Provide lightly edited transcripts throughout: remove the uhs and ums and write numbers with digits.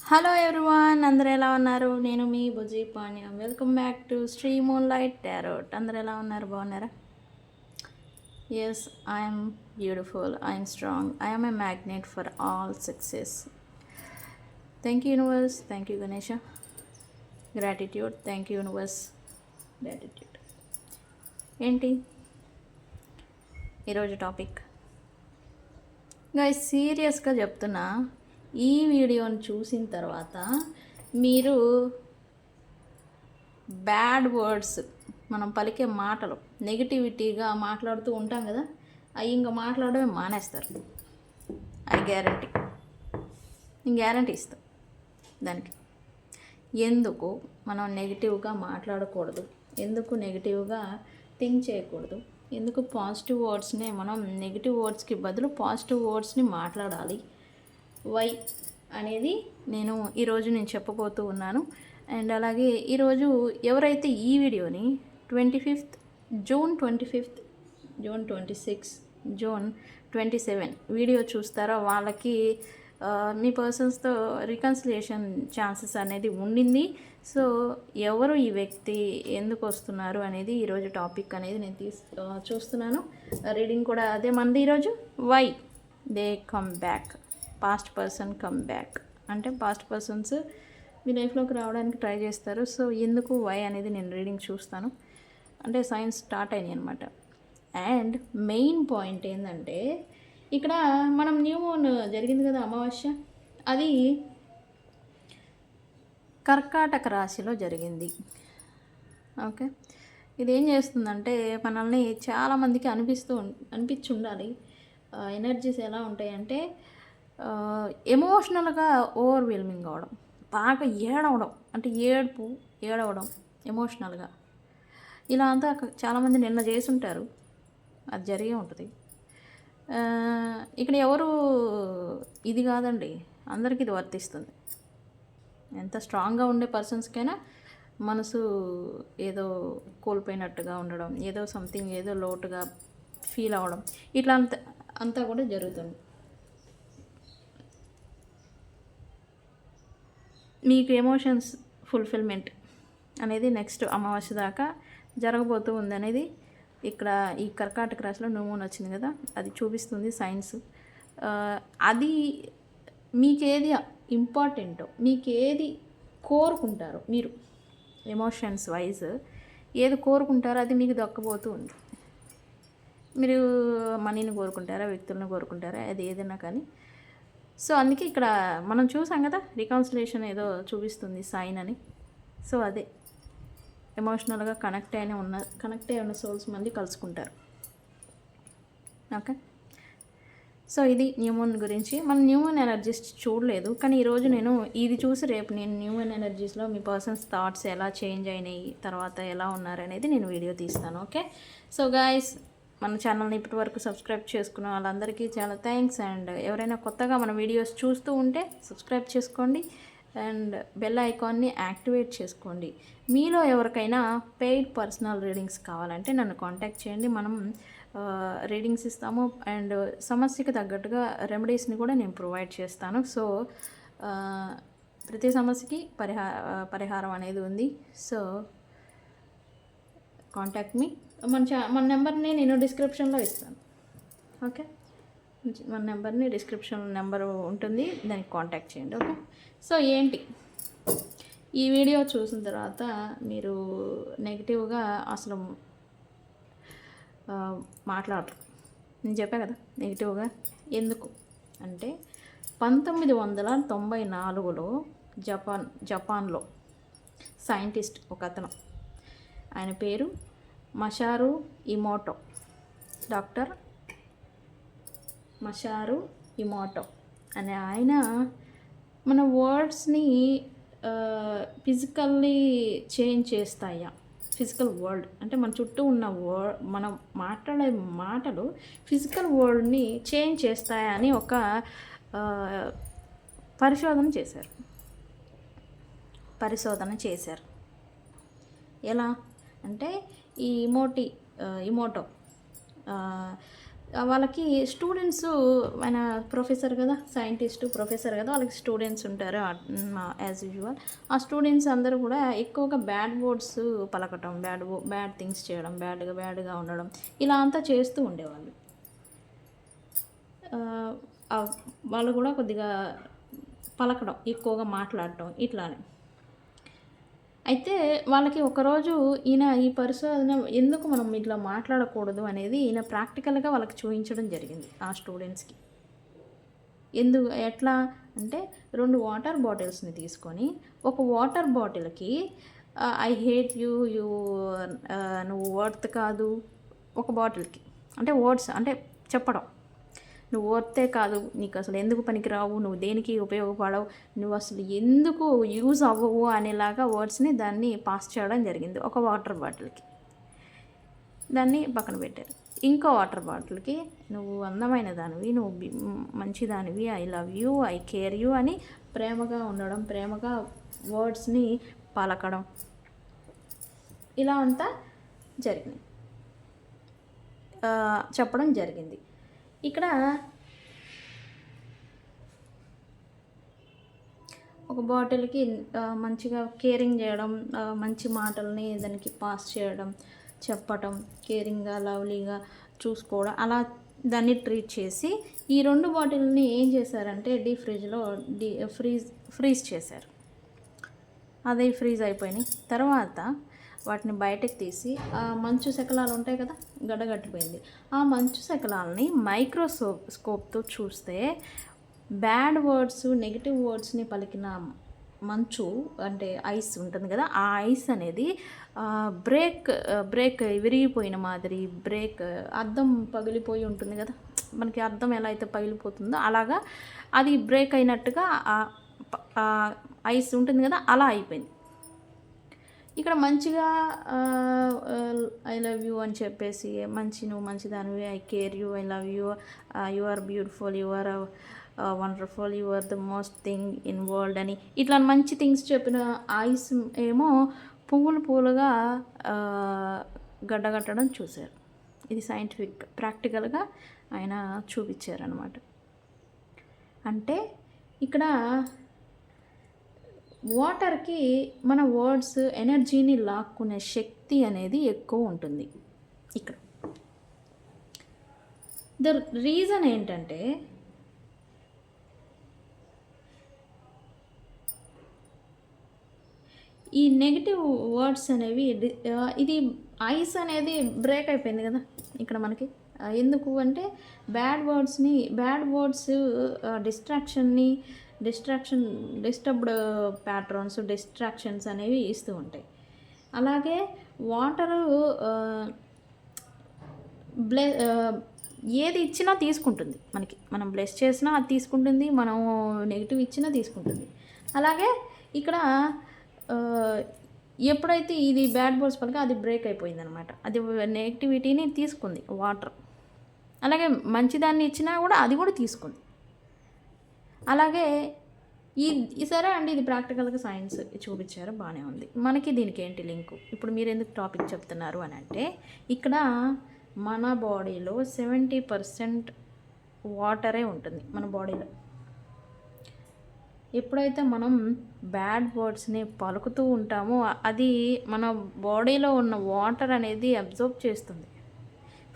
Hello everyone, అందరూ ఎలా ఉన్నారు? నేను మీ Bujji Panyam. Welcome back to Sri moonlight tarot. అందరూ ఎలా ఉన్నారు? బాగున్నారా? Yes, I'm beautiful, I'm strong, I'm a magnet for all success. Thank you universe, thank you Ganesha. Gratitude, thank you universe, gratitude. ఏంటి ఈరోజు టాపిక్? గైస్, సీరియస్గా చెప్తున్నా, ఈ వీడియోని చూసిన తర్వాత మీరు బ్యాడ్ వర్డ్స్, మనం పలికే మాటలు నెగిటివిటీగా మాట్లాడుతూ ఉంటాం కదా, అవి ఇంకా మాట్లాడమే మానేస్తారు. అది గ్యారంటీ, నేను గ్యారంటీ ఇస్తాను దానికి. ఎందుకు మనం నెగిటివ్గా మాట్లాడకూడదు, ఎందుకు నెగిటివ్గా థింక్ చేయకూడదు, ఎందుకు పాజిటివ్ వర్డ్స్నే మనం నెగిటివ్ వర్డ్స్కి బదులు పాజిటివ్ వర్డ్స్ని మాట్లాడాలి, వై అనేది ఈరోజు నేను చెప్పబోతూ ఉన్నాను. అండ్ అలాగే ఈరోజు ఎవరైతే ఈ వీడియోని 25th June 25th June 26 June 27 video చూస్తారో వాళ్ళకి మీ పర్సన్స్తో రికన్సిలియేషన్ ఛాన్సెస్ అనేది ఉండింది. సో ఎవరు ఈ వ్యక్తి, ఎందుకు వస్తున్నారు అనేది ఈరోజు టాపిక్ అనేది నేను చూస్తున్నాను. రీడింగ్ కూడా అదే మనది ఈరోజు. Why they come back, past person come back అంటే పాస్ట్ పర్సన్స్ మీ లైఫ్లోకి రావడానికి ట్రై చేస్తారు. సో ఎందుకు, వై అనేది నేను రీడింగ్ చూస్తాను. అంటే సైన్స్ స్టార్ట్ అయినాయి అనమాట. అండ్ మెయిన్ పాయింట్ ఏంటంటే, ఇక్కడ మనం న్యూ మూన్ జరిగింది కదా, అమావాస్య, అది కర్కాటక రాశిలో జరిగింది. ఓకే, ఇది ఏం చేస్తుందంటే మనల్ని చాలామందికి అనిపించి ఉండాలి. ఎనర్జీస్ ఎలా ఉంటాయంటే ఎమోషనల్గా ఓవర్వెల్మింగ్ అవడం, బాగా ఏడవడం, అంటే ఏడవడం ఎమోషనల్గా, ఇలా అంతా చాలామంది నిన్న చేసి ఉంటారు. అది జరిగే ఉంటుంది. ఇక్కడ ఎవరు ఇది కాదండి, అందరికీ ఇది వర్తిస్తుంది. ఎంత స్ట్రాంగ్గా ఉండే పర్సన్స్కైనా మనసు ఏదో కోల్పోయినట్టుగా ఉండడం, ఏదో సంథింగ్, ఏదో లోటుగా ఫీల్ అవ్వడం, ఇట్లా అంతా కూడా జరుగుతుంది. మీకు ఎమోషన్స్ ఫుల్ఫిల్మెంట్ అనేది నెక్స్ట్ అమావాస్య దాకా జరగబోతూ ఉంది అనేది ఇక్కడ ఈ కర్కాటక రాశిలో న్యూ మూన్ వచ్చింది కదా, అది చూపిస్తుంది సైన్స్. అది మీకేది ఇంపార్టెంటో, మీకేది కోరుకుంటారో, మీరు ఎమోషన్స్ వైజ్ ఏది కోరుకుంటారో అది మీకు దక్కబోతూ ఉంది. మీరు మనీని కోరుకుంటారా, వ్యక్తులను కోరుకుంటారా, అది ఏదైనా కానీ. సో అందుకే ఇక్కడ మనం చూసాం కదా, రికన్సిలేషన్ ఏదో చూపిస్తుంది సైన్ అని. సో అదే ఎమోషనల్గా కనెక్ట్ అయి ఉన్న సోల్స్ మళ్ళీ కలుసుకుంటారు. ఓకే, సో ఇది న్యూమూన్ గురించి. మనం న్యూమూన్ ఎనర్జీస్ చూడలేదు, కానీ ఈరోజు నేను ఇది చూసి రేపు నేను న్యూమూన్ ఎనర్జీస్లో మీ పర్సన్స్ థాట్స్ ఎలా చేంజ్ అయినాయి, తర్వాత ఎలా ఉన్నారనేది నేను వీడియో తీస్తాను. ఓకే, సో గాయస్, మన ఛానల్ని ఇప్పటివరకు సబ్స్క్రైబ్ చేసుకున్న వాళ్ళందరికీ చాలా థ్యాంక్స్. అండ్ ఎవరైనా కొత్తగా మన వీడియోస్ చూస్తూ ఉంటే సబ్స్క్రైబ్ చేసుకోండి అండ్ బెల్ ఐకాన్ని యాక్టివేట్ చేసుకోండి. మీలో ఎవరికైనా పెయిడ్ పర్సనల్ రీడింగ్స్ కావాలంటే నన్ను కాంటాక్ట్ చేయండి. మనం రీడింగ్స్ ఇస్తాము అండ్ సమస్యకి తగ్గట్టుగా రెమెడీస్ని కూడా నేను ప్రొవైడ్ చేస్తాను. సో ప్రతి సమస్యకి పరిహారం అనేది ఉంది. So contact me. మన నెంబర్ని నేను డిస్క్రిప్షన్లో ఇస్తాను. ఓకే, మన నెంబర్ని డిస్క్రిప్షన్ నెంబర్ ఉంటుంది, దానికి కాంటాక్ట్ చేయండి. ఓకే, సో ఏంటి, ఈ వీడియో చూసిన తర్వాత మీరు నెగిటివ్గా అసలు మాట్లాడరు. నేను చెప్పా కదా నెగిటివ్గా ఎందుకు అంటే, 1994లో జపాన్లో సైంటిస్ట్ ఒక అతను, ఆయన పేరు మసారు ఇమోటో, డాక్టర్ మసారు ఇమోటో అనే ఆయన మన వర్డ్స్ని ఫిజికల్లీ చేంజ్ చేస్తాయా, ఫిజికల్ వరల్డ్ అంటే మన చుట్టూ ఉన్న మనం మాట్లాడే మాటలు ఫిజికల్ వరల్డ్ని చేంజ్ చేస్తాయా అని ఒక పరిశోధన చేశారు. ఎలా అంటే, ఈ ఇమోటో వాళ్ళకి స్టూడెంట్స్, ఆయన ప్రొఫెసర్ కదా, సైంటిస్టు ప్రొఫెసర్ కదా, వాళ్ళకి స్టూడెంట్స్ ఉంటారు యాజ్ యూజువల్. ఆ స్టూడెంట్స్ అందరూ కూడా ఎక్కువగా బ్యాడ్ వర్డ్స్ పలకటం, బ్యాడ్ థింగ్స్ చేయడం, బ్యాడ్గా ఉండడం, ఇలా అంతా చేస్తూ ఉండేవాళ్ళు. వాళ్ళు కూడా కొద్దిగా పలకడం, ఎక్కువగా మాట్లాడటం ఇట్లానే. అయితే వాళ్ళకి ఒకరోజు ఈ పరిశోధన ఎందుకు మనం ఇట్లా మాట్లాడకూడదు అనేది ఈయన ప్రాక్టికల్గా వాళ్ళకి చూపించడం జరిగింది ఆ స్టూడెంట్స్కి. ఎట్లా అంటే 2 వాటర్ బాటిల్స్ని తీసుకొని, ఒక వాటర్ బాటిల్కి ఐ హేట్ యూ, నువ్వు వర్త్ కాదు, ఒక బాటిల్కి అంటే వర్డ్స్ అంటే చెప్పడం, నువ్వు వర్తే కాదు, నీకు అసలు ఎందుకు పనికిరావు, నువ్వు దేనికి ఉపయోగపడవు, నువ్వు అసలు ఎందుకు యూజ్ అవ్వవు అనేలాగా వర్డ్స్ని దాన్ని పాస్ చేయడం జరిగింది ఒక వాటర్ బాటిల్కి. దాన్ని పక్కన పెట్టారు. ఇంకో వాటర్ బాటిల్కి నువ్వు అందమైన దానివి, నువ్వు మంచిదానివి, I love you, I care you అని ప్రేమగా ఉండడం, ప్రేమగా వర్డ్స్ని పలకడం, ఇలా అంతా జరిగింది, చెప్పడం జరిగింది. ఇక్కడ ఒక బాటిల్కి మంచిగా కేరింగ్ చేయడం, మంచి మాటల్ని దానికి పాస్ చేయడం, చెప్పటం, కేరింగ్గా లవ్లీగా చూసుకోవడం, అలా దాన్ని ట్రీట్ చేసి ఈ 2 బాటిల్ని ఏం చేశారంటే ఫ్రిడ్జ్లో ఫ్రీజ్ చేశారు. అదే ఫ్రీజ్ అయిపోయినాయి. తర్వాత వాటిని బయటకు తీసి ఆ మంచు శకలాలు ఉంటాయి కదా, గడ్డగట్టిపోయింది. ఆ మంచు శకలాలని మైక్రోస్కోప్తో చూస్తే బ్యాడ్ వర్డ్స్, నెగిటివ్ వర్డ్స్ని పలికిన మంచు అంటే ఐస్ ఉంటుంది కదా, ఆ ఐస్ అనేది బ్రేక్ విరిగిపోయిన మాదిరి, అద్దం పగిలిపోయి ఉంటుంది కదా, మనకి అద్దం ఎలా అయితే పగిలిపోతుందో అలాగా అది బ్రేక్ అయినట్టుగా ఐస్ ఉంటుంది కదా, అలా అయిపోయింది. ఇక్కడ మంచిగా ఐ లవ్ యూ అని చెప్పేసి, నువ్వు మంచిదానివి, I care you, I love you, you are beautiful, you are wonderful, you are the most thing in world అని ఇట్లా మంచి థింగ్స్ చెప్పిన ఐస్ ఏమో పువ్వులుగా గడ్డగట్టడం చూశారు. ఇది సైంటిఫిక్ ప్రాక్టికల్గా ఆయన చూపించారనమాట. అంటే ఇక్కడ వాటర్కి మన వర్డ్స్ ఎనర్జీని లాక్కునే శక్తి అనేది ఎక్కువ ఉంటుంది. ఇక్కడ ద రీజన్ ఏంటంటే ఈ నెగిటివ్ వర్డ్స్ అనేవి ఇది ఐస్ అనేది బ్రేక్ అయిపోయింది కదా ఇక్కడ మనకి. ఎందుకు అంటే bad words disturbed patterns, distractions అనేవి ఇస్తూ ఉంటాయి. అలాగే వాటరు ఏది ఇచ్చినా తీసుకుంటుంది మనకి, మనం బ్లెస్ చేసినా అది తీసుకుంటుంది, మనం నెగిటివ్ ఇచ్చినా తీసుకుంటుంది. అలాగే ఇక్కడ ఎప్పుడైతే ఇది బ్యాడ్ వర్డ్స్ పలక అది బ్రేక్ అయిపోయింది అనమాట, అది నెగిటివిటీని తీసుకుంది వాటర్. అలాగే మంచిదాన్ని ఇచ్చినా కూడా అది కూడా తీసుకుంది. అలాగే సరే అండి, ఇది ప్రాక్టికల్గా సైన్స్ చూపించారు, బాగానే ఉంది. మనకి దీనికి ఏంటి లింకు? ఇప్పుడు మీరు ఎందుకు టాపిక్ చెప్తున్నారు అని అంటే, ఇక్కడ మన బాడీలో 70% వాటరే ఉంటుంది మన బాడీలో. ఎప్పుడైతే మనం బ్యాడ్ వర్డ్స్ని పలుకుతూ ఉంటామో అది మన బాడీలో ఉన్న వాటర్ అనేది అబ్జర్వ్ చేస్తుంది.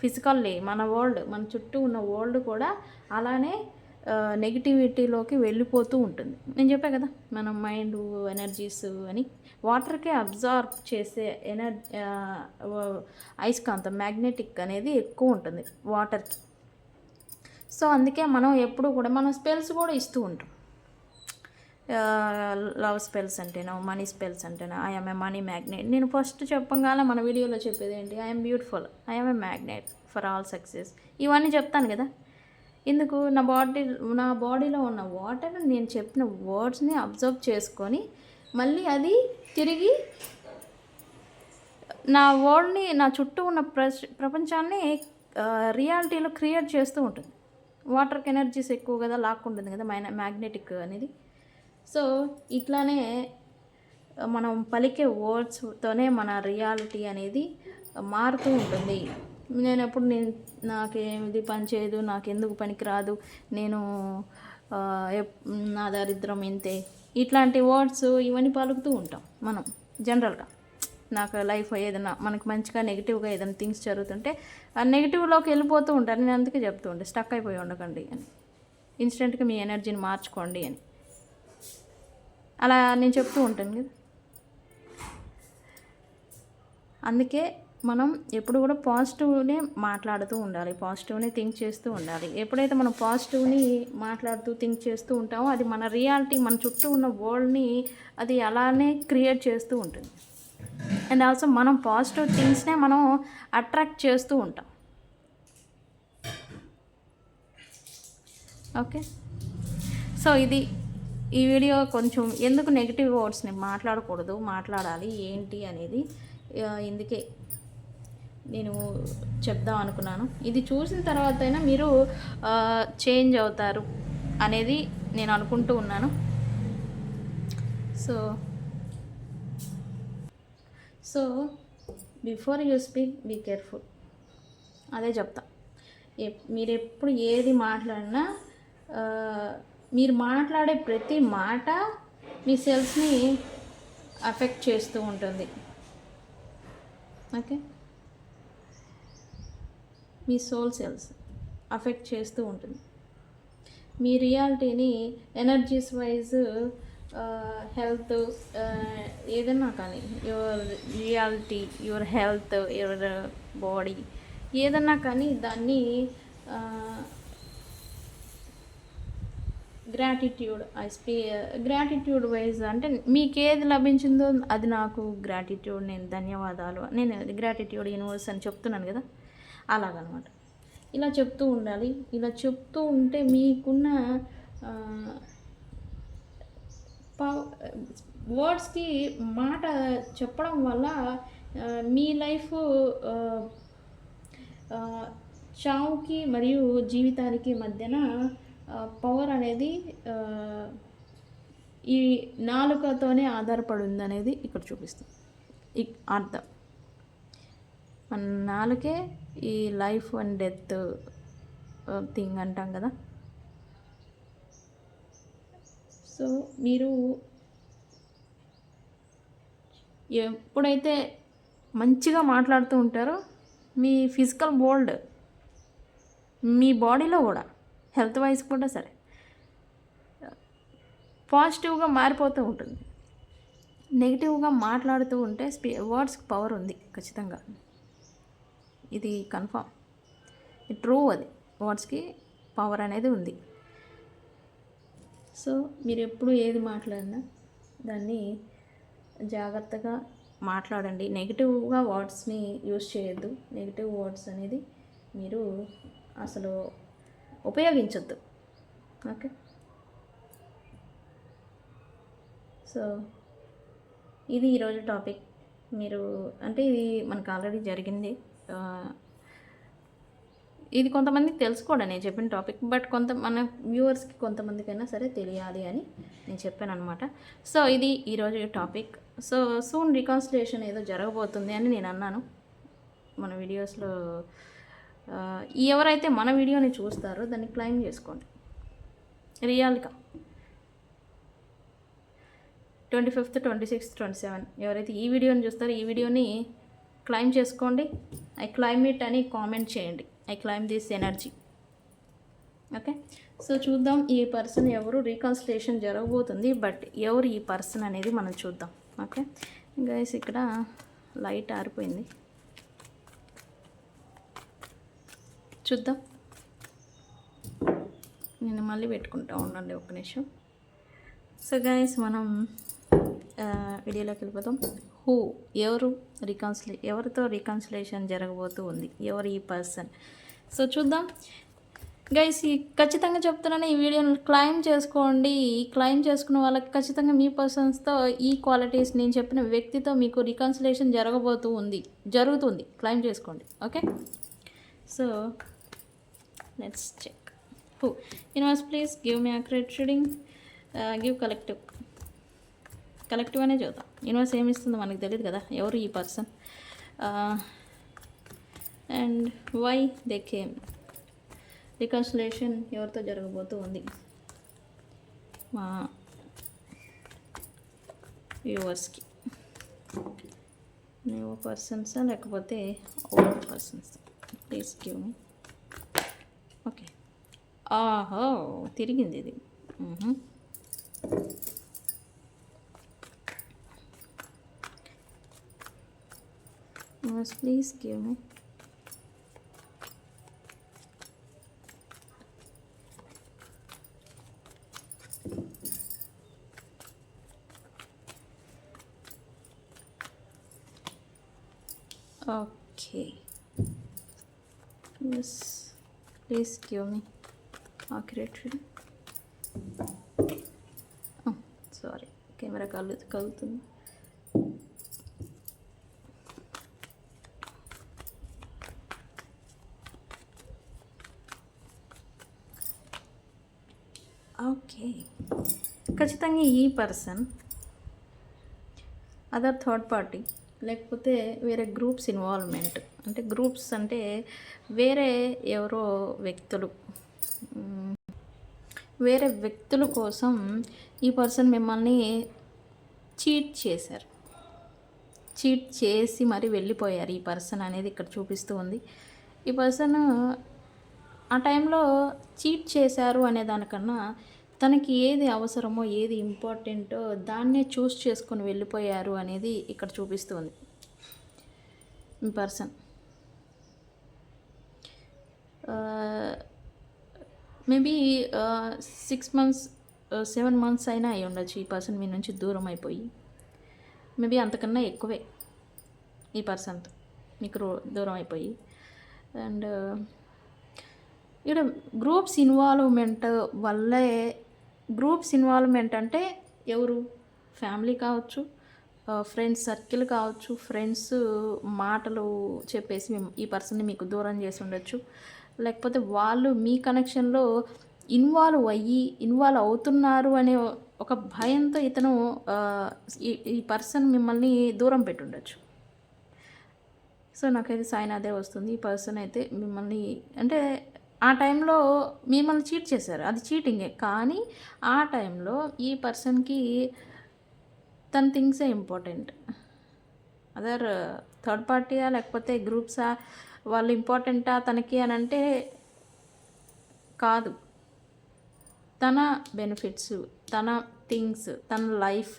ఫిజికల్లీ మన చుట్టూ ఉన్న వరల్డ్ కూడా అలానే నెగిటివిటీలోకి వెళ్ళిపోతూ ఉంటుంది. నేను చెప్పా కదా, మన మైండ్ ఎనర్జీస్ అని వాటర్కే అబ్జర్వ్ చేసే అయస్కాంతం, మ్యాగ్నెటిక్ అనేది ఎక్కువ ఉంటుంది వాటర్కి. సో అందుకే మనం ఎప్పుడు కూడా మనం స్పెల్స్ కూడా ఇస్తూ ఉంటాం. లవ్ స్పెల్స్ అంటేనో, మనీ స్పెల్స్ అంటేనో, ఐఎమ్ ఏ మనీ మ్యాగ్నెట్. నేను ఫస్ట్ చెప్పగానే మన వీడియోలో చెప్పేది ఏంటి? I'm beautiful, I'm a magnet for all success. ఇవన్నీ చెప్తాను కదా. ఎందుకు? నా బాడీలో ఉన్న వాటర్ నేను చెప్పిన వర్డ్స్ని అబ్జర్వ్ చేసుకొని మళ్ళీ అది తిరిగి నా వరల్డ్ని, నా చుట్టూ ఉన్న ప్రపంచాన్ని రియాలిటీలో క్రియేట్ చేస్తూ ఉంటుంది. వాటర్కి ఎనర్జీస్ ఎక్కువ కదా, లాక్కుంటుంది కదా మ్యాగ్నెటిక్ అనేది. సో ఇట్లానే మనం పలికే వర్డ్స్తోనే మన రియాలిటీ అనేది మారుతూ ఉంటుంది. నాకేమిది పని చేయదు, నాకెందుకు పనికి రాదు, నేను నా దరిద్రం ఇంతే, ఇట్లాంటి వర్డ్స్ ఇవన్నీ పలుకుతూ ఉంటాం మనం జనరల్గా. నాకు లైఫ్ ఏదైనా మనకు మంచిగా నెగిటివ్గా ఏదైనా థింగ్స్ జరుగుతుంటే ఆ నెగిటివ్లోకి వెళ్ళిపోతూ ఉంటాను. నేను అందుకే చెప్తూ ఉంటాను, స్టక్ అయిపోయి ఉండకండి అని, ఇన్స్టెంట్గా మీ ఎనర్జీని మార్చుకోండి అని అలా నేను చెప్తూ ఉంటాను కదా. అందుకే మనం ఎప్పుడు కూడా పాజిటివ్నే మాట్లాడుతూ ఉండాలి, పాజిటివ్నే థింక్ చేస్తూ ఉండాలి. ఎప్పుడైతే మనం పాజిటివ్ని మాట్లాడుతూ థింక్ చేస్తూ ఉంటామో అది మన రియాలిటీ, మన చుట్టూ ఉన్న వరల్డ్ని అది అలానే క్రియేట్ చేస్తూ ఉంటుంది. అండ్ ఆల్సో మనం పాజిటివ్ థింగ్స్నే మనం అట్రాక్ట్ చేస్తూ ఉంటాం. ఓకే, సో ఈ వీడియో కొంచెం ఎందుకు నెగిటివ్ వర్డ్స్ని మాట్లాడకూడదు, మాట్లాడాలి ఏంటి అనేది ఇందుకే నేను చెప్దాం అనుకున్నాను. ఇది చూసిన తర్వాత అయినా మీరు చేంజ్ అవుతారు అనేది నేను అనుకుంటూ ఉన్నాను. So before you speak be careful, అదే చెప్తా. మీరు ఎప్పుడు ఏది మాట్లాడినా మీరు మాట్లాడే ప్రతి మాట మీ సెల్స్ని అఫెక్ట్ చేస్తూ ఉంటుంది. ఓకే, మీ సోల్ సెల్స్ అఫెక్ట్ చేస్తూ ఉంటుంది. మీ రియాలిటీని ఎనర్జీస్ వైజ్, హెల్త్, ఏదన్నా కానీ your reality, your health, your body ఏదన్నా కానీ దాన్ని గ్రాటిట్యూడ్ వైజ్ అంటే మీకు ఏది లభించిందో అది నాకు గ్రాటిట్యూడ్, నేను ధన్యవాదాలు, నేను గ్రాటిట్యూడ్ యూనివర్స్ అని చెప్తున్నాను కదా, అలాగనమాట. ఇలా చెప్తూ ఉండాలి. ఇలా చెప్తూ ఉంటే మీకున్న వర్డ్స్కి మాట చెప్పడం వల్ల మీ లైఫ్ చావుకి మరియు జీవితానికి మధ్యన పవర్ అనేది ఈ నాలుకతోనే ఆధారపడి ఉందనేది ఇక్కడ చూపిస్తుంది. అర్థం మన నాలుకే ఈ లైఫ్ అండ్ డెత్ థింగ్ అంటాం కదా. సో మీరు ఎప్పుడైతే మంచిగా మాట్లాడుతూ ఉంటారో మీ ఫిజికల్ వరల్డ్, మీ బాడీలో కూడా హెల్త్ వైజ్ కూడా సరే పాజిటివ్గా మారిపోతూ ఉంటుంది. నెగిటివ్గా మాట్లాడుతూ ఉంటే వర్డ్స్కి పవర్ ఉంది ఖచ్చితంగా, ఇది కన్ఫామ్, ట్రూ. అది వర్డ్స్కి పవర్ అనేది ఉంది. సో మీరు ఎప్పుడు ఏది మాట్లాడినా దాన్ని జాగ్రత్తగా మాట్లాడండి. నెగిటివ్గా వర్డ్స్ని యూజ్ చేయొద్దు. నెగిటివ్ వర్డ్స్ అనేది మీరు అసలు ఉపయోగించొద్దు. ఓకే, సో ఇది ఈరోజు టాపిక్. మీరు అంటే ఇది మనకు ఆల్రెడీ జరిగింది. ఇది కొంతమందికి తెలుసుకోవడం నేను చెప్పిన టాపిక్, బట్ మన వ్యూవర్స్కి కొంతమందికైనా సరే తెలియాలి అని నేను చెప్పాను అనమాట. సో ఇది ఈరోజు టాపిక్. సో సూన్ రికాన్సిలేషన్ ఏదో జరగబోతుంది అని నేను అన్నాను మన వీడియోస్లో. ఎవరైతే మన వీడియోని చూస్తారో దాన్ని క్లైమ్ చేసుకోండి రియల్గా. 25th, 26th, 27 ఎవరైతే ఈ వీడియోని చూస్తారో ఈ వీడియోని క్లైమ్ చేసుకోండి. ఐ క్లైమ్ ఇట్ అని కామెంట్ చేయండి. I claim this energy. Okay, so చూద్దాం ఈ పర్సన్ ఎవరు, రీకన్సిలేషన్ జరగబోతుంది, బట్ ఎవరు ఈ పర్సన్ అనేది మనం చూద్దాం. ఓకే గైస్, ఇక్కడ లైట్ ఆరిపోయింది, చూద్దాం. నేను మళ్ళీ పెట్టుకుంటా ఉండండి ఒక్క నిమిషం. సో గైస్, మనం వీడియోలోకి వెళ్ళిపోతాం. ఎవరితో రీకన్సిలేషన్ జరగబోతూ ఉంది, ఎవరు ఈ పర్సన్. సో చూద్దాం గైస్. ఖచ్చితంగా చెప్తున్నాను, ఈ వీడియోని క్లైమ్ చేసుకోండి. ఈ క్లైమ్ చేసుకున్న వాళ్ళకి ఖచ్చితంగా మీ పర్సన్స్తో ఈ క్వాలిటీస్, నేను చెప్పిన వ్యక్తితో మీకు రీకన్సిలేషన్ జరుగుతుంది. క్లైమ్ చేసుకోండి. Okay, so let's check. Universe please give me accurate reading, give collective అనే చూద్దాం. యూనివర్స్ ఏమిస్తుందో మనకు తెలియదు కదా, ఎవరు ఈ person. And why they came. Reconciliation ఎవరితో జరగబోతూ ఉంది మా వ్యూవర్స్కి? న్యూ పర్సన్సా లేకపోతే old persons? Please give me. Okay, ఆహో తిరిగింది ఇది. Please give me. Okay. Yes. Please give me accurate reading. Oh, sorry. Camera kalutundi. Okay, ఖచ్చితంగా ఈ పర్సన్ అదర్ థర్డ్ పార్టీ లేకపోతే వేరే గ్రూప్స్ ఇన్వాల్వ్మెంట్. అంటే గ్రూప్స్ అంటే వేరే ఎవరో వ్యక్తులు, వేరే వ్యక్తుల కోసం ఈ పర్సన్ మిమ్మల్ని చీట్ చేశారు. చీట్ చేసి మరి వెళ్ళిపోయారు ఈ పర్సన్ అనేది ఇక్కడ చూపిస్తూ ఉంది. ఈ పర్సన్ ఆ టైంలో చీట్ చేశారు అనే దానికన్నా తనకి ఏది అవసరమో ఏది ఇంపార్టెంటో దాన్నే చూస్ చేసుకొని వెళ్ళిపోయారు అనేది ఇక్కడ చూపిస్తుంది ఈ పర్సన్. మేబీ 6 months 7 months అయినా అయి ఉండొచ్చు ఈ పర్సన్ మీ నుంచి దూరం అయిపోయి. మేబీ అంతకన్నా ఎక్కువే ఈ పర్సన్తో మీకు దూరం అయిపోయి. అండ్ ఇక్కడ గ్రూప్స్ ఇన్వాల్వ్మెంట్ వల్లే, గ్రూప్స్ ఇన్వాల్వ్మెంట్ అంటే ఎవరు? ఫ్యామిలీ కావచ్చు, ఫ్రెండ్స్ సర్కిల్ కావచ్చు. ఫ్రెండ్స్ మాటలు చెప్పేసి ఈ పర్సన్ని మీకు దూరం చేసి ఉండొచ్చు. లేకపోతే వాళ్ళు మీ కనెక్షన్లో ఇన్వాల్వ్ అవుతున్నారు అనే ఒక భయంతో ఇతను ఈ పర్సన్ మిమ్మల్ని దూరం పెట్టి ఉండొచ్చు. సో నాకైతే సైన్ అదే వస్తుంది. ఈ పర్సన్ అయితే మిమ్మల్ని అంటే ఆ టైంలో మిమ్మల్ని చీట్ చేశారు, అది చీటింగే. కానీ ఆ టైంలో ఈ పర్సన్కి తన థింగ్సే ఇంపార్టెంట్. అదర్ థర్డ్ పార్టీయా లేకపోతే గ్రూప్సా వాళ్ళు ఇంపార్టెంటా తనకి అని అంటే కాదు. తన బెనిఫిట్స్, తన థింగ్స్, తన లైఫ్,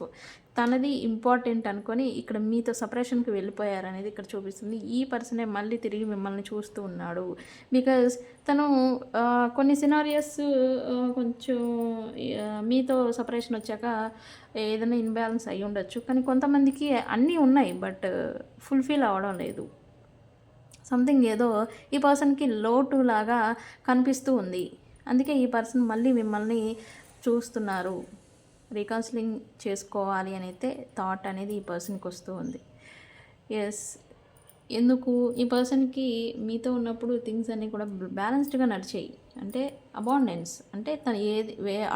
తనది ఇంపార్టెంట్ అనుకొని ఇక్కడ మీతో సపరేషన్కి వెళ్ళిపోయారు అనేది ఇక్కడ చూపిస్తుంది. ఈ పర్సనే మళ్ళీ తిరిగి మిమ్మల్ని చూస్తూ ఉన్నాడు. బికాజ్ తను కొన్ని సినారియస్ కొంచెం మీతో సపరేషన్ వచ్చాక ఏదైనా ఇన్బ్యాలెన్స్ అయ్యి ఉండొచ్చు. కానీ కొంతమందికి అన్నీ ఉన్నాయి బట్ ఫుల్ఫిల్ అవ్వడం లేదు. సంథింగ్ ఏదో ఈ పర్సన్కి లోటు లాగా కనిపిస్తూ ఉంది. అందుకే ఈ పర్సన్ మళ్ళీ మిమ్మల్ని చూస్తున్నారు. రీకౌన్సిలింగ్ చేసుకోవాలి అని అయితే థాట్ అనేది ఈ పర్సన్కి వస్తూ ఉంది. ఎస్, ఎందుకు ఈ పర్సన్కి మీతో ఉన్నప్పుడు థింగ్స్ అన్నీ కూడా బ్యాలెన్స్డ్గా నడిచాయి. అంటే అబాండెన్స్ అంటే తను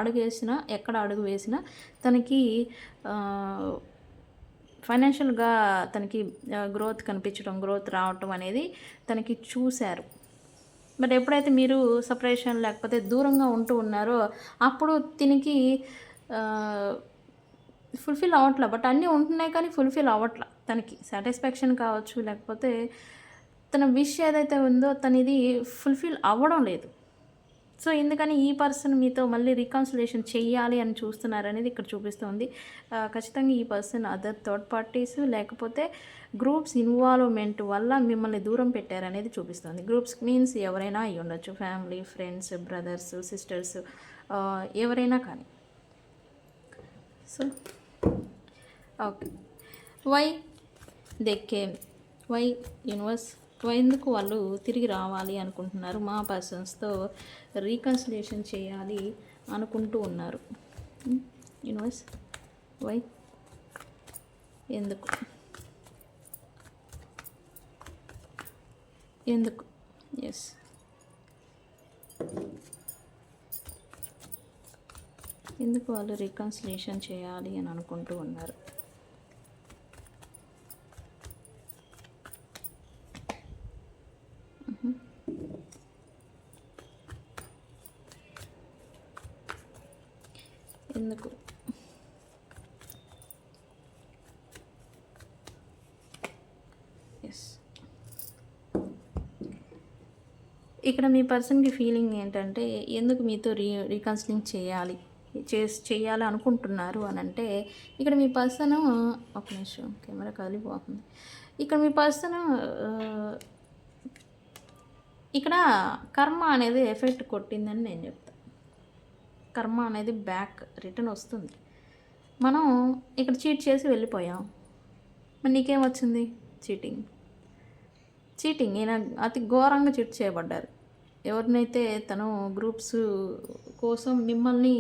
అడుగు వేసినా, ఎక్కడ అడుగు వేసినా తనకి ఫైనాన్షియల్గా తనకి గ్రోత్ కనిపించడం, గ్రోత్ రావటం అనేది తనకి చూశారు. బట్ ఎప్పుడైతే మీరు సపరేషన్ లేకపోతే దూరంగా ఉంటూ ఉన్నారో అప్పుడు తినికి ఫుల్ఫిల్ అవ్వట్లా. బట్ అన్నీ ఉంటున్నాయి కానీ ఫుల్ఫిల్ అవ్వట్లా. తనకి సాటిస్ఫాక్షన్ కావచ్చు, లేకపోతే తన విష్ ఏదైతే ఉందో తనది ఫుల్ఫిల్ అవ్వడం లేదు. సో ఎందుకని ఈ పర్సన్ మీతో మళ్ళీ రీకన్సిలేషన్ చెయ్యాలి అని చూస్తున్నారు అనేది ఇక్కడ చూపిస్తుంది. ఖచ్చితంగా ఈ పర్సన్ అదర్ థర్డ్ పార్టీస్ లేకపోతే గ్రూప్స్ ఇన్వాల్వ్మెంట్ వల్ల మిమ్మల్ని దూరం పెట్టారనేది చూపిస్తుంది. గ్రూప్స్ మీన్స్ ఎవరైనా అయి ఉండొచ్చు, ఫ్యామిలీ, ఫ్రెండ్స్, బ్రదర్స్, సిస్టర్స్, ఎవరైనా కానీ. So okay, why they came, why universe, ఎందుకు వాళ్ళు తిరిగి రావాలి అనుకుంటున్నారు, మా పర్సన్స్తో రీకన్సిలేషన్ చేయాలి అనుకుంటూ ఉన్నారు. యూనివర్స్ వై, ఎందుకు ఎస్ ఎందుకు వాళ్ళు రీకన్సిలేషన్ చేయాలి అని అనుకుంటూ ఉన్నారు. ఇక్కడ మీ పర్సన్‌కి ఫీలింగ్ ఏంటంటే, ఎందుకు మీతో రీకౌన్సిలింగ్ చేయాలి అనుకుంటున్నారు అనంటే, ఇక్కడ మీ పర్సను ఒక నిమిషం కెమెరా కదిలిపోతుంది. ఇక్కడ మీ పర్సను ఇక్కడ కర్మ అనేది ఎఫెక్ట్ కొట్టిందని నేను చెప్తా. కర్మ అనేది బ్యాక్ రిటర్న్ వస్తుంది. మనం ఇక్కడ చీట్ చేసి వెళ్ళిపోయాం. మరి నీకేమొచ్చింది? చీటింగ్. ఈయన అతి ఘోరంగా చీట్ చేయబడ్డారు. ఎవరినైతే తను గ్రూప్స్ కోసం మిమ్మల్ని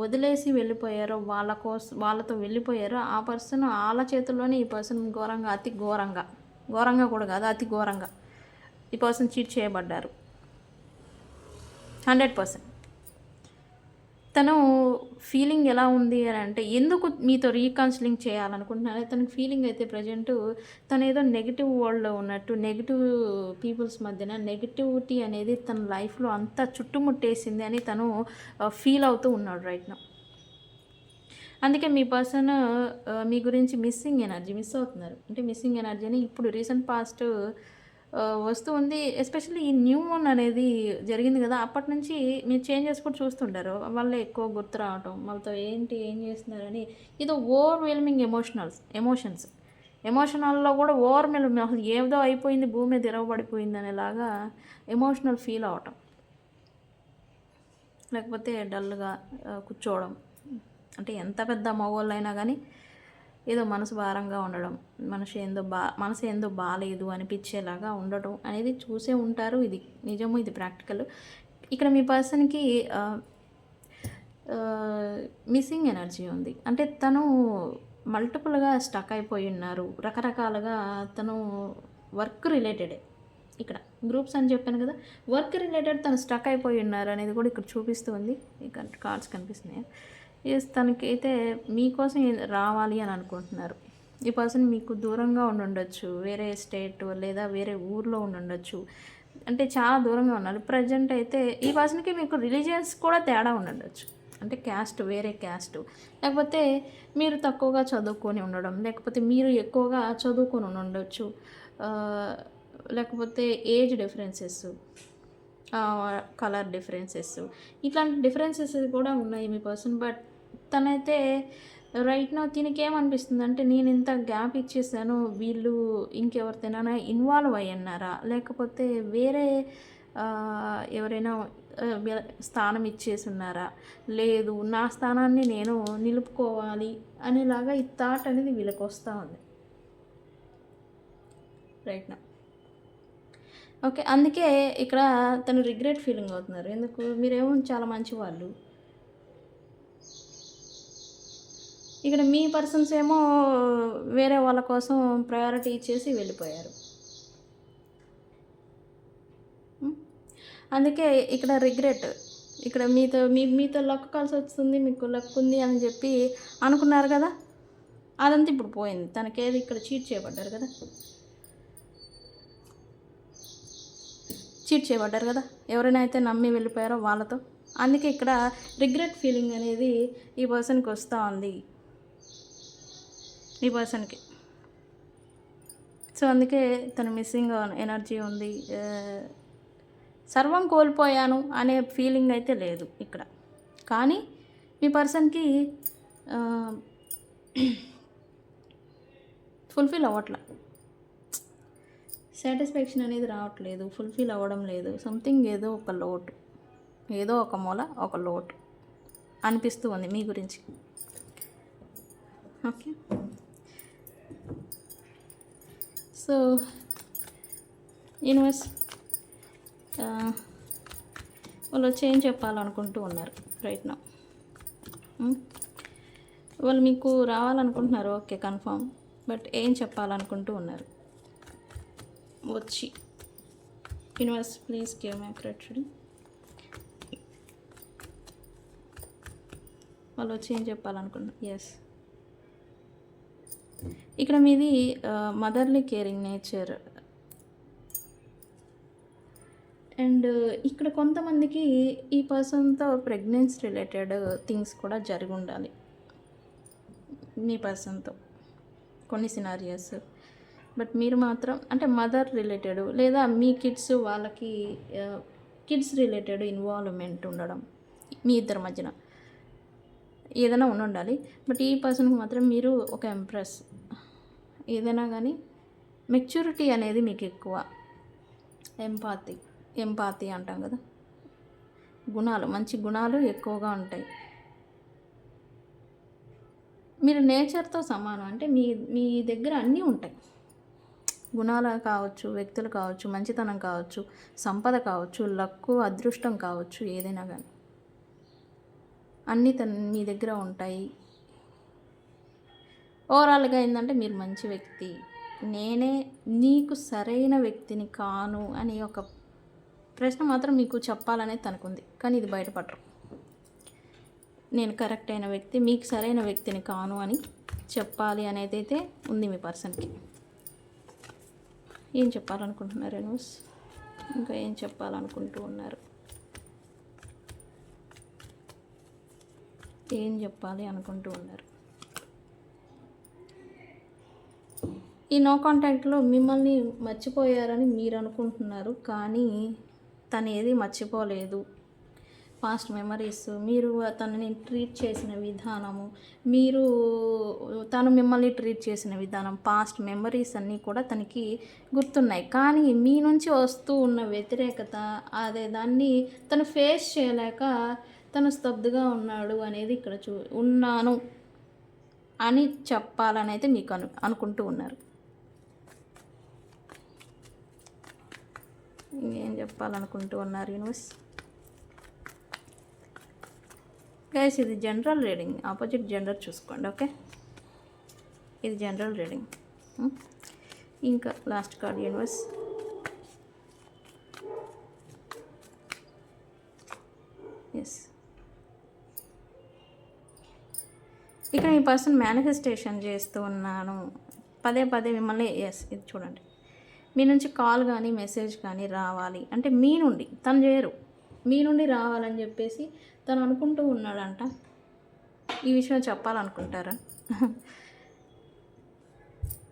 వదిలేసి వెళ్ళిపోయారో, వాళ్ళతో వెళ్ళిపోయారో, ఆ పర్సన్ వాళ్ళ చేతుల్లోనే ఈ పర్సన్ అతి ఘోరంగా కూడా కాదు, అతి ఘోరంగా ఈ పర్సన్ చీట్ చేయబడ్డారు 100%. తను ఫీలింగ్ ఎలా ఉంది అని అంటే, ఎందుకు మీతో రీకౌన్సిలింగ్ చేయాలనుకుంటున్నాను తనకి ఫీలింగ్ అయితే ప్రజెంటు తను ఏదో నెగిటివ్ వరల్డ్లో ఉన్నట్టు, నెగిటివ్ పీపుల్స్ మధ్యన నెగిటివిటీ అనేది తన లైఫ్లో అంతా చుట్టుముట్టేసింది అని తను ఫీల్ అవుతూ ఉన్నాడు రైట్ నౌ. అందుకే మీ పర్సన్ మీ గురించి మిస్ అవుతున్నారు. అంటే మిస్సింగ్ ఎనర్జీ అని ఇప్పుడు రీసెంట్ పాస్ట్ వస్తూ ఉంది. ఎస్పెషల్లీ ఈ న్యూ మూన్ అనేది జరిగింది కదా, అప్పటి నుంచి మీరు చేంజెస్ కూడా చూస్తుంటారు. వాళ్ళే ఎక్కువ గుర్తు రావటం, వాళ్ళతో ఏం చేస్తున్నారని ఏదో ఓవర్వెల్మింగ్ ఎమోషనల్లో కూడా ఓవర్వెల్మింగ్, అసలు ఏదో అయిపోయింది, భూమి తిరగబడిపోయింది అనేలాగా ఎమోషనల్ ఫీల్ అవటం, లేకపోతే డల్గా కూర్చోవడం. అంటే ఎంత పెద్ద మగవాళ్ళు అయినా కానీ ఏదో మనసు భారంగా ఉండడం, మనసు ఏందో బాగాలేదు అనిపించేలాగా ఉండటం అనేది చూసే ఉంటారు. ఇది నిజము, ఇది ప్రాక్టికల్. ఇక్కడ మీ పర్సన్కి మిస్సింగ్ ఎనర్జీ ఉంది. అంటే తను మల్టిపుల్గా స్టక్ అయిపోయి ఉన్నారు. రకరకాలుగా తను వర్క్ రిలేటెడే, ఇక్కడ గ్రూప్స్ అని చెప్పాను కదా, వర్క్ రిలేటెడ్ తను స్టక్ అయిపోయి ఉన్నారు అనేది కూడా ఇక్కడ చూపిస్తుంది. ఇక్కడ కార్డ్స్ కనిపిస్తున్నాయి. తనకైతే మీకోసం రావాలి అని అనుకుంటున్నారు. ఈ పర్సన్ మీకు దూరంగా ఉండొచ్చు, వేరే స్టేట్ లేదా వేరే ఊర్లో ఉండొచ్చు, అంటే చాలా దూరంగా ఉన్నారు. ప్రజెంట్ అయితే ఈ పర్సన్కి మీకు రిలీజియన్స్ కూడా తేడా ఉండొచ్చు. అంటే వేరే క్యాస్ట్, లేకపోతే మీరు తక్కువగా చదువుకొని ఉండడం, లేకపోతే మీరు ఎక్కువగా చదువుకొని ఉండొచ్చు, లేకపోతే ఏజ్ డిఫరెన్సెస్, కలర్ డిఫరెన్సెస్, ఇట్లాంటి డిఫరెన్సెస్ కూడా ఉన్నాయి మీ పర్సన్. బట్ తనైతే రైట్ నౌ తినకేమనిపిస్తుంది అంటే, నేను ఇంత గ్యాప్ ఇచ్చేసాను, వీళ్ళు ఇంకెవరితోనైనా ఇన్వాల్వ్ అయ్యన్నారా, లేకపోతే వేరే ఎవరైనా స్థానం ఇచ్చేసి ఉన్నారా, లేదు నా స్థానాన్ని నేను నిలుపుకోవాలి అనేలాగా ఈ థాట్ అనేది వీళ్ళకి వస్తూ ఉంది రైట్ నౌ. ఓకే, అందుకే ఇక్కడ తను రిగ్రెట్ ఫీలింగ్ అవుతున్నారు. ఎందుకు? మీరేమో చాలా మంచి వాళ్ళు, ఇక్కడ మీ పర్సన్స్ ఏమో వేరే వాళ్ళ కోసం ప్రయారిటీ ఇచ్చేసి వెళ్ళిపోయారు. అందుకే ఇక్కడ రిగ్రెట్. ఇక్కడ మీతో లక్ కలిసి వస్తుంది, మీకు లక్ ఉంది అని చెప్పి అనుకున్నారు కదా, అదంతా ఇప్పుడు పోయింది. తనకేది ఇక్కడ చీట్ చేయబడ్డారు కదా, ఎవరైనా అయితే నమ్మి వెళ్ళిపోయారో వాళ్ళతో. అందుకే ఇక్కడ రిగ్రెట్ ఫీలింగ్ అనేది ఈ పర్సన్కి వస్తూ ఉంది, ఈ పర్సన్కి. సో అందుకే తను మిస్సింగ్ ఎనర్జీ ఉంది. సర్వం కోల్పోయాను అనే ఫీలింగ్ అయితే లేదు ఇక్కడ. కానీ మీ పర్సన్కి ఫుల్ఫిల్ అవ్వట్లే, సాటిస్ఫాక్షన్ అనేది రావట్లేదు, ఫుల్ఫిల్ అవ్వడం లేదు. సంథింగ్ ఏదో ఒక లోటు, ఏదో ఒక మూల ఒక లోటు అనిపిస్తూ ఉంది మీ గురించి. ఓకే, సో యూనివర్స్ వాళ్ళు వచ్చి ఏం చెప్పాలనుకుంటూ ఉన్నారు రైట్ నౌ. వాళ్ళు మీకు రావాలనుకుంటున్నారు, ఓకే కన్ఫర్మ్. బట్ ఏం చెప్పాలనుకుంటూ ఉన్నారు వచ్చి? Universe please give me accurate reading. వాళ్ళు వచ్చి ఏం చెప్పాలనుకుంటున్నారు? ఎస్, ఇక్కడ మీది మదర్లీ కేరింగ్ నేచర్. అండ్ ఇక్కడ కొంతమందికి ఈ పర్సన్తో ప్రెగ్నెన్సీ రిలేటెడ్ థింగ్స్ కూడా జరిగి ఉండాలి మీ పర్సన్తో, కొన్ని సినారియోస్. బట్ మీరు మాత్రం అంటే మదర్ రిలేటెడ్ లేదా మీ కిడ్స్ వాళ్ళకి కిడ్స్ రిలేటెడ్ ఇన్వాల్వ్మెంట్ ఉండడం మీ ఇద్దరి మధ్యన ఏదైనా ఉండాలి. బట్ ఈ పర్సన్కి మాత్రం మీరు ఒక ఎంప్రెస్ ఏదైనా కానీ మెచ్యూరిటీ అనేది మీకు ఎక్కువ, ఎంపాతి అంటాం కదా, గుణాలు మంచి గుణాలు ఎక్కువగా ఉంటాయి. మీరు నేచర్తో సమానం, అంటే మీ దగ్గర అన్నీ ఉంటాయి. గుణాలు కావచ్చు, వ్యక్తులు కావచ్చు, మంచితనం కావచ్చు, సంపద కావచ్చు, లక్కు అదృష్టం కావచ్చు, ఏదైనా కానీ అన్నీ మీ దగ్గర ఉంటాయి. ఓవరాల్గా ఏంటంటే మీరు మంచి వ్యక్తి, నేనే నీకు సరైన వ్యక్తిని కాను అని ఒక ప్రశ్న మాత్రం మీకు చెప్పాలనేది తనకుంది, కానీ ఇది బయటపడరు. నేను కరెక్ట్ అయిన వ్యక్తి, మీకు సరైన వ్యక్తిని కాను అని చెప్పాలి అనేది అయితే ఉంది మీ పర్సన్కి. ఏం చెప్పాలనుకుంటున్నారు న్యూస్, ఇంకా ఏం చెప్పాలనుకుంటూ ఉన్నారు, ఏం చెప్పాలి అనుకుంటూ ఉన్నారు? ఈ నో కాంటాక్ట్లో మిమ్మల్ని మర్చిపోయారని మీరు అనుకుంటున్నారు, కానీ తను ఏది మర్చిపోలేదు. పాస్ట్ మెమరీస్, మీరు తనని ట్రీట్ చేసిన విధానము, తను మిమ్మల్ని ట్రీట్ చేసిన విధానం, పాస్ట్ మెమరీస్ అన్నీ కూడా తనకి గుర్తున్నాయి. కానీ మీ నుంచి వస్తూ ఉన్న వ్యతిరేకత, అదే దాన్ని తను ఫేస్ చేయలేక తను స్తబ్దుగా ఉన్నాడు అనేది ఇక్కడ ఉన్నాను అని చెప్పాలని అయితే మీకు అనుకుంటూ ఉన్నారు. ఏం చెప్పాలనుకుంటూ ఉన్నారు యూనివర్స్? గైస్ ఇది జనరల్ రీడింగ్, ఆపోజిట్ జెండర్ చూసుకోండి, ఓకే? ఇది జనరల్ రీడింగ్. ఇంకా లాస్ట్ కార్డ్ యూనివర్స్. ఎస్, ఇక్కడ ఈ పర్సన్ మేనిఫెస్టేషన్ చేస్తూ ఉన్నాను, పదే మిమ్మల్ని. ఎస్, ఇది చూడండి, మీ నుంచి కాల్ కానీ మెసేజ్ కానీ రావాలి అంటే మీ నుండి, తను చేయరు, మీ నుండి రావాలని చెప్పేసి తను అనుకుంటూ ఉన్నాడంట. ఈ విషయం చెప్పాలనుకుంటారా?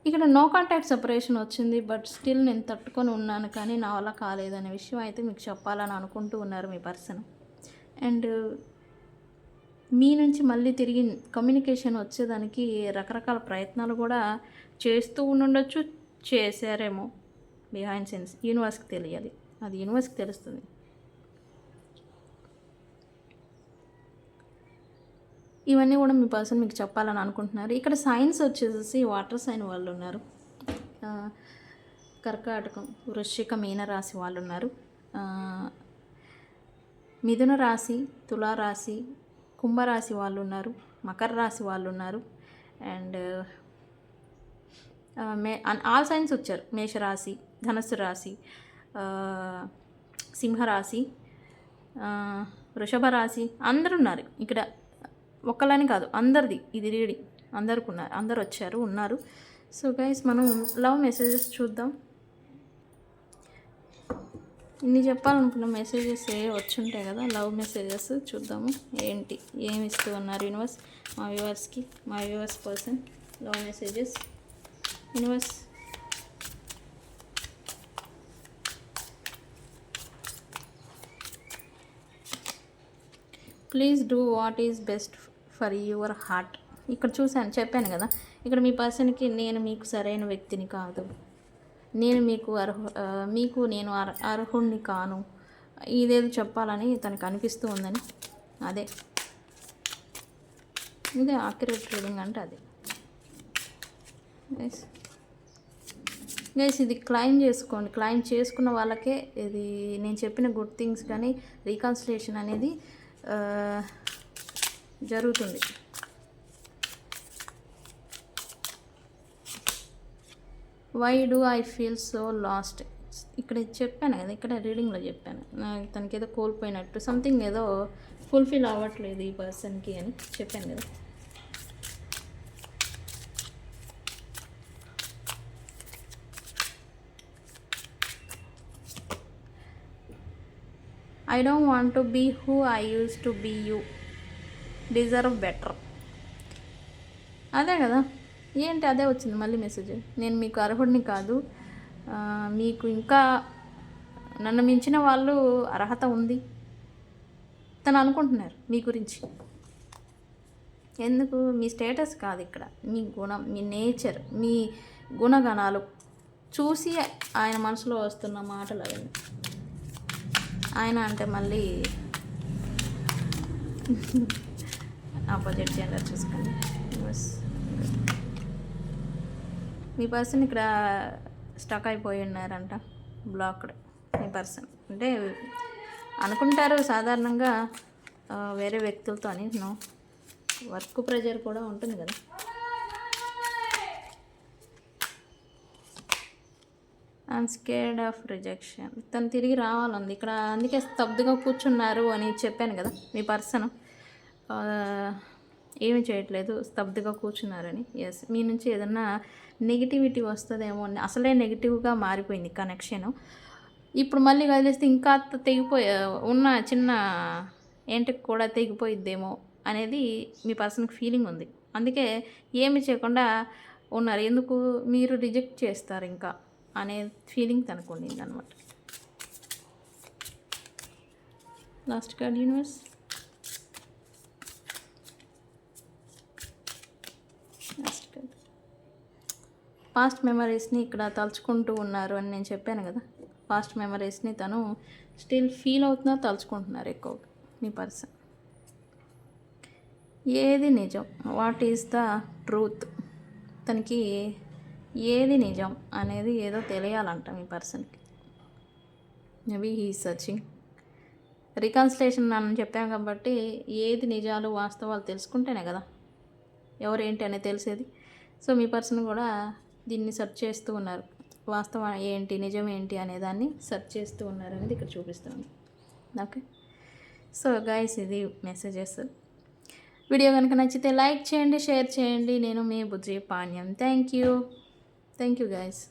ఇక్కడ నో కాంటాక్ట్ సెపరేషన్ వచ్చింది, బట్ స్టిల్ నేను తట్టుకొని ఉన్నాను కానీ నా వల్ల కాలేదనే విషయం అయితే మీకు చెప్పాలని అనుకుంటూ ఉన్నారు మీ పర్సన్. అండ్ మీ నుంచి మళ్ళీ తిరిగి కమ్యూనికేషన్ వచ్చేదానికి రకరకాల ప్రయత్నాలు కూడా చేస్తూ ఉండొచ్చు, చేశారేమో బిహైండ్ సెన్స్. యూనివర్స్కి తెలియాలి, అది యూనివర్స్కి తెలుస్తుంది. ఇవన్నీ కూడా మీ పర్సన్ మీకు చెప్పాలని అనుకుంటున్నారు. ఇక్కడ సైన్స్ వచ్చేసి వాటర్ సైన్ వాళ్ళు ఉన్నారు, కర్కాటకం, వృశ్చిక, మీన రాశి వాళ్ళు ఉన్నారు, మిథున రాశి, తులారాశి, కుంభరాశి వాళ్ళు ఉన్నారు, మకర రాశి వాళ్ళు ఉన్నారు. అండ్ ఆల్ సైన్స్ వచ్చారు, మేషరాశి, ధనస్సు రాశి, సింహరాశి, వృషభ రాశి, అందరు ఉన్నారు ఇక్కడ. ఒక్కలని కాదు, అందరిది ఇది రీడింగ్, అందరికి ఉన్నారు, అందరు ఉన్నారు. సో గైస్, మనం లవ్ మెసేజెస్ చూద్దాం. ఇన్ని చెప్పాలనుకున్న మెసేజెస్ వచ్చుంటాయి కదా, లవ్ మెసేజెస్ చూద్దాము. ఏమి ఇస్తూ ఉన్నారు యూనివర్స్ మా వ్యూవర్స్కి, మా viewers person love messages. Universe, please do what is best for your heart. ఇక్కడ చెప్పాను కదా, ఇక్కడ మీ పర్సన్కి నేను మీకు సరైన వ్యక్తిని కాదు, నేను నేను అర్హుణ్ణి కాను, ఇదేదో చెప్పాలని తనకు అనిపిస్తూ ఉందని. ఇదే యాక్యురేట్ రీడింగ్ అంటే అదే. గైస్ ఇది క్లైమ్ చేసుకోండి, క్లైమ్ చేసుకున్న వాళ్ళకే ఇది నేను చెప్పిన గుడ్ థింగ్స్ కానీ రీకన్సిలేషన్ అనేది జరుగుతుంది. Why do I feel so lost. ఇక్కడ చెప్పాను కదా, ఇక్కడ రీడింగ్లో చెప్పాను, తనకి ఏదో కోల్పోయినట్టు, సంథింగ్ ఏదో ఫుల్ఫిల్ అవ్వట్లేదు ఈ పర్సన్కి అని చెప్పాను కదా. I don't want to be who I used to be. You deserve better. అదే కదా, ఏంటి అదే వచ్చింది మళ్ళీ మెసేజ్. నేను మీకు అర్హుడిని కాదు, మీకు ఇంకా నన్ను మించిన వాళ్ళు అర్హత ఉంది తను అనుకుంటున్నారు మీ గురించి. ఎందుకు? మీ స్టేటస్ కాదు ఇక్కడ, మీ గుణం, మీ నేచర్, మీ గుణగణాలు చూసి ఆయన మనసులో వస్తున్న మాటలు అవన్నీ. ఆయన అంటే మళ్ళీ ఆపోజిట్ జెండర్ చూసుకోండి. మీ పర్సన్ ఇక్కడ స్టక్ అయిపోయి ఉన్నారంట, బ్లాక్డ్. మీ పర్సన్ అంటే అనుకుంటారు సాధారణంగా వేరే వ్యక్తులతో అని. నో, వర్క్ ప్రెజర్ కూడా ఉంటుంది కదా. I'm scared of rejection. తను తిరిగి రావాలంది ఇక్కడ, అందుకే స్తబ్దుగా కూర్చున్నారు అని చెప్పాను కదా. మీ పర్సన్ ఏమి చేయట్లేదు, స్తబ్దుగా కూర్చున్నారని. ఎస్, మీ నుంచి ఏదన్నా నెగిటివిటీ వస్తుందేమో అని. అసలే నెగిటివ్గా మారిపోయింది కనెక్షను. ఇప్పుడు మళ్ళీ కదిలిస్తే ఇంకా ఉన్న చిన్న ఏంటికి కూడా తెగిపోయిద్దేమో అనేది మీ పర్సన్కి ఫీలింగ్ ఉంది. అందుకే ఏమి చేయకుండా ఉన్నారు. ఎందుకు మీరు రిజెక్ట్ చేస్తారు ఇంకా అనే ఫీలింగ్ తనకు ఉండింది అనమాట. Last card universe. Last card past మెమరీస్ని ఇక్కడ తలుచుకుంటూ ఉన్నారు అని నేను చెప్పాను కదా. పాస్ట్ మెమరీస్ని తను స్టిల్ ఫీల్ అవుతున్నా తలుచుకుంటున్నారు ఎక్కువగా మీ పర్సన్. ఏది నిజం, వాట్ ఈస్ ద ట్రూత్, తనకి ఏది నిజం అనేది ఏదో తెలియాలంట మీ పర్సన్కి. మేబీ హీ సర్చింగ్ రికన్సిలేషన్ అని చెప్పాం కాబట్టి ఏది నిజాలు వాస్తవాలు తెలుసుకుంటేనే కదా ఎవరేంటి అనేది తెలిసేది. సో మీ పర్సన్ కూడా దీన్ని సెర్చ్ చేస్తూ ఉన్నారు. వాస్తవం ఏంటి, నిజం ఏంటి అనేదాన్ని సెర్చ్ చేస్తూ ఉన్నారు అనేది ఇక్కడ చూపిస్తుంది. ఓకే, సో గైస్ ఇది మెసేజెస్. వీడియో కనుక నచ్చితే లైక్ చేయండి, షేర్ చేయండి. నేను మీ Bujji Panyam. Thank you guys.